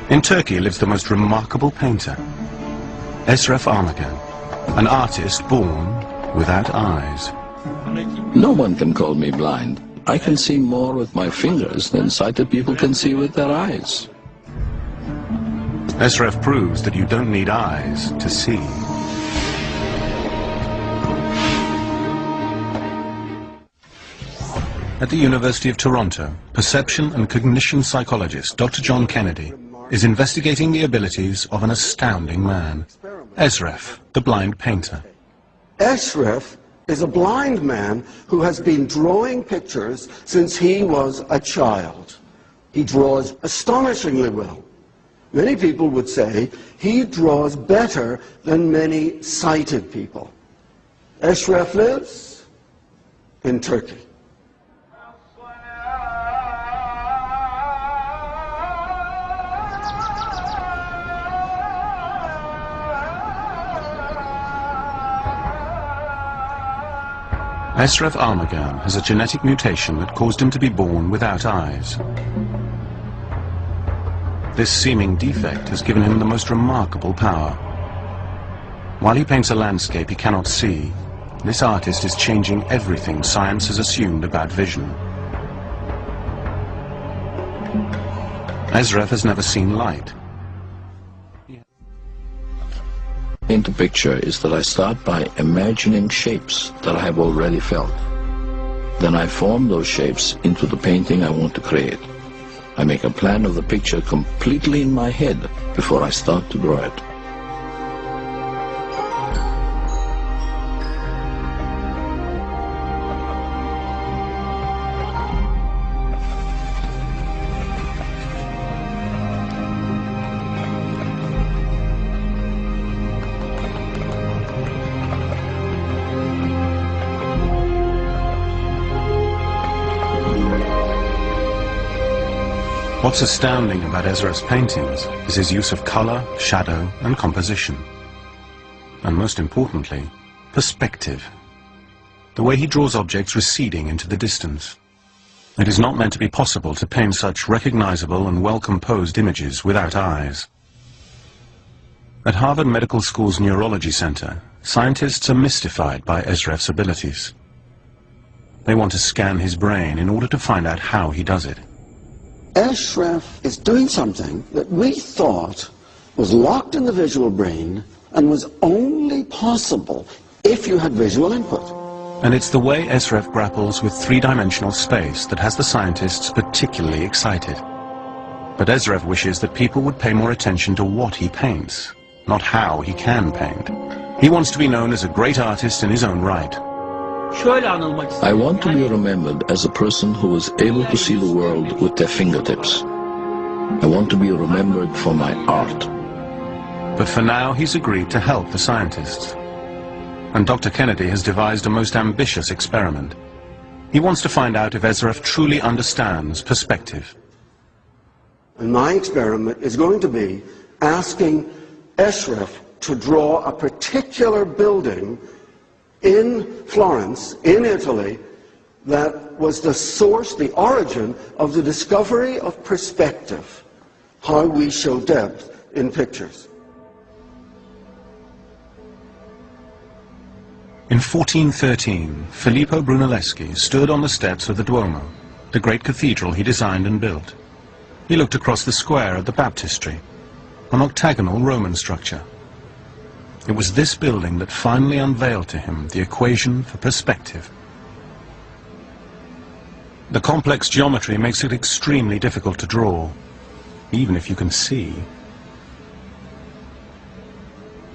In Turkey lives the most remarkable painter, Eşref Armağan, an artist born without eyes. No one can call me blind. I can see more with my fingers than sighted people can see with their eyes. Eşref proves that you don't need eyes to see. At the University of Toronto, perception and cognition psychologist Dr. John Kennedy is investigating the abilities of an astounding man, Eşref, the blind painter. Eşref is a blind man who has been drawing pictures since he was a child. He draws astonishingly well. Many people would say he draws better than many sighted people. Eşref lives in Turkey. Eşref Armağan has a genetic mutation that caused him to be born without eyes. This seeming defect has given him the most remarkable power. While he paints a landscape he cannot see, this artist is changing everything science has assumed about vision. Eşref has never seen light. Paint a picture is that I start by imagining shapes that I have already felt. Then I form those shapes into the painting I want to create. I make a plan of the picture completely in my head before I start to draw it. What's astounding about Eşref's paintings is his use of color, shadow, and composition. And most importantly, perspective. The way he draws objects receding into the distance. It is not meant to be possible to paint such recognizable and well-composed images without eyes. At Harvard Medical School's Neurology Center, scientists are mystified by Eşref's abilities. They want to scan his brain in order to find out how he does it. Eşref is doing something that we thought was locked in the visual brain and was only possible if you had visual input. And it's the way Eşref grapples with three-dimensional space that has the scientists particularly excited. But Eşref wishes that people would pay more attention to what he paints, not how he can paint. He wants to be known as a great artist in his own right. I want to be remembered as a person who was able to see the world with their fingertips. I want to be remembered for my art. But for now, he's agreed to help the scientists. And Dr. Kennedy has devised a most ambitious experiment. He wants to find out if Eşref truly understands perspective. And my experiment is going to be asking Eşref to draw a particular building in Florence, in Italy, that was the source, the origin of the discovery of perspective, how we show depth in pictures. In 1413, Filippo Brunelleschi stood on the steps of the Duomo, the great cathedral he designed and built. He looked across the square at the baptistry, an octagonal Roman structure. It was this building that finally unveiled to him the equation for perspective. The complex geometry makes it extremely difficult to draw, even if you can see.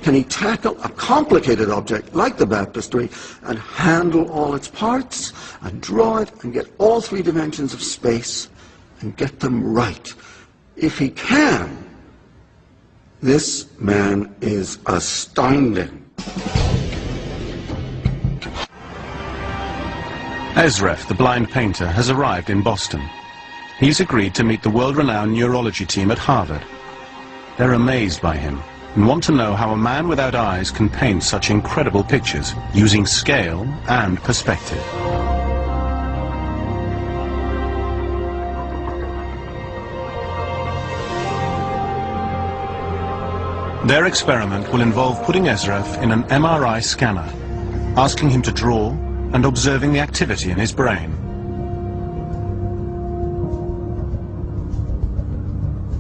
Can he tackle a complicated object like the baptistry and handle all its parts and draw it and get all three dimensions of space and get them right? If he can, this man is astounding. Eşref, the blind painter, has arrived in Boston. He's agreed to meet the world-renowned neurology team at Harvard. They're amazed by him and want to know how a man without eyes can paint such incredible pictures using scale and perspective. Their experiment will involve putting Eşref in an MRI scanner, asking him to draw and observing the activity in his brain.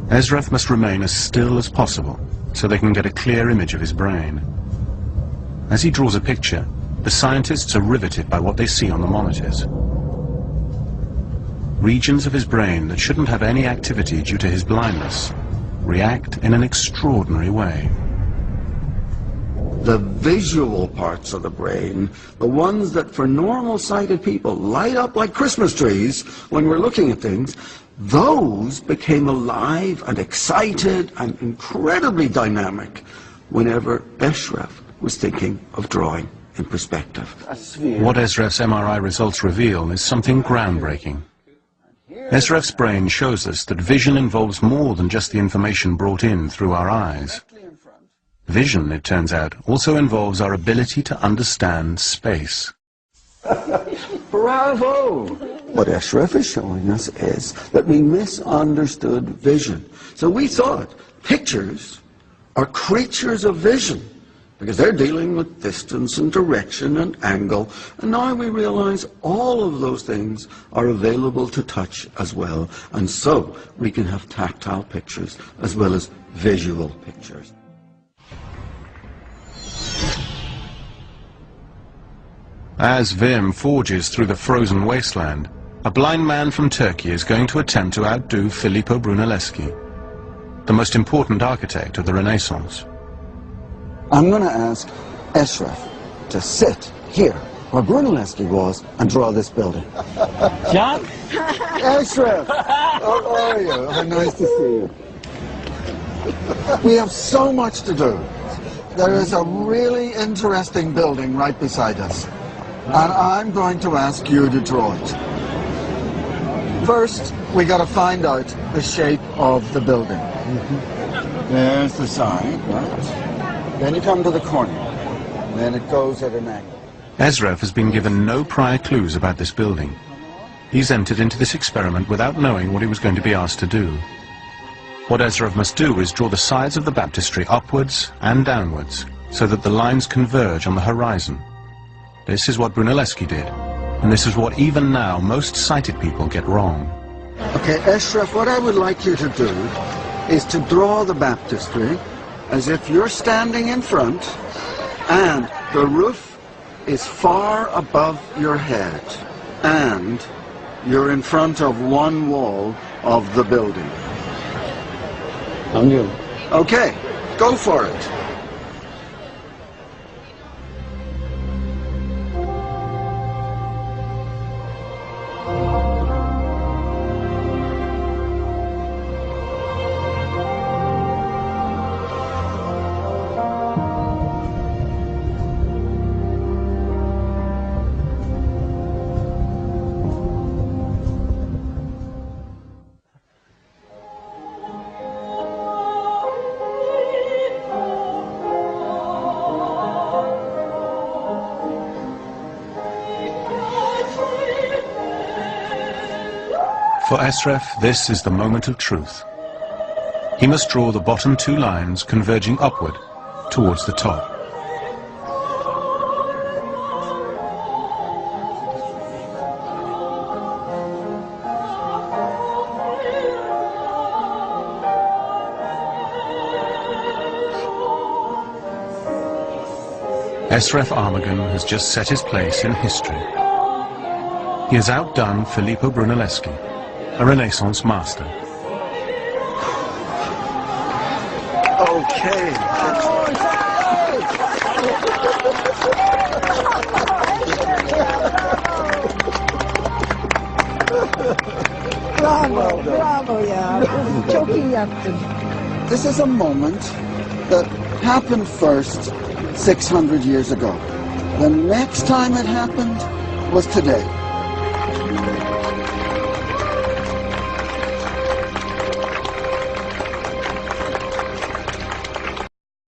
Eşref must remain as still as possible so they can get a clear image of his brain. As he draws a picture, the scientists are riveted by what they see on the monitors. Regions of his brain that shouldn't have any activity due to his blindness react in an extraordinary way. The visual parts of the brain, the ones that for normal sighted people light up like Christmas trees when we're looking at things, those became alive and excited and incredibly dynamic whenever Eşref was thinking of drawing in perspective. What Eşref's MRI results reveal is something groundbreaking. Eşref's brain shows us that vision involves more than just the information brought in through our eyes. Vision, it turns out, also involves our ability to understand space. Bravo! What Eşref is showing us is that we misunderstood vision. So we thought pictures are creatures of vision, because they're dealing with distance and direction and angle, and now we realize all of those things are available to touch as well, and so we can have tactile pictures as well as visual pictures. As Vim forges through the frozen wasteland, a blind man from Turkey is going to attempt to outdo Filippo Brunelleschi, the most important architect of the Renaissance. I'm going to ask Eşref to sit here where Brunelleschi was and draw this building. John? Eşref! How are you? How nice to see you. We have so much to do. There is a really interesting building right beside us, and I'm going to ask you to draw it. First, we got to find out the shape of the building. There's the side, right? Then you come to the corner, and then it goes at an angle. Eşref has been given no prior clues about this building. He's entered into this experiment without knowing what he was going to be asked to do. What Eşref must do is draw the sides of the baptistry upwards and downwards, so that the lines converge on the horizon. This is what Brunelleschi did, and this is what even now most sighted people get wrong. Okay, Eşref, what I would like you to do is to draw the baptistry as if you're standing in front and the roof is far above your head and you're in front of one wall of the building. Okay, go for it. For Eşref, this is the moment of truth. He must draw the bottom two lines converging upward towards the top. Eşref Armağan has just set his place in history. He has outdone Filippo Brunelleschi, a Renaissance master. Okay. Bravo, bravo ya. Çok iyi yaptın. This is a moment that happened first 600 years ago. The next time it happened was today.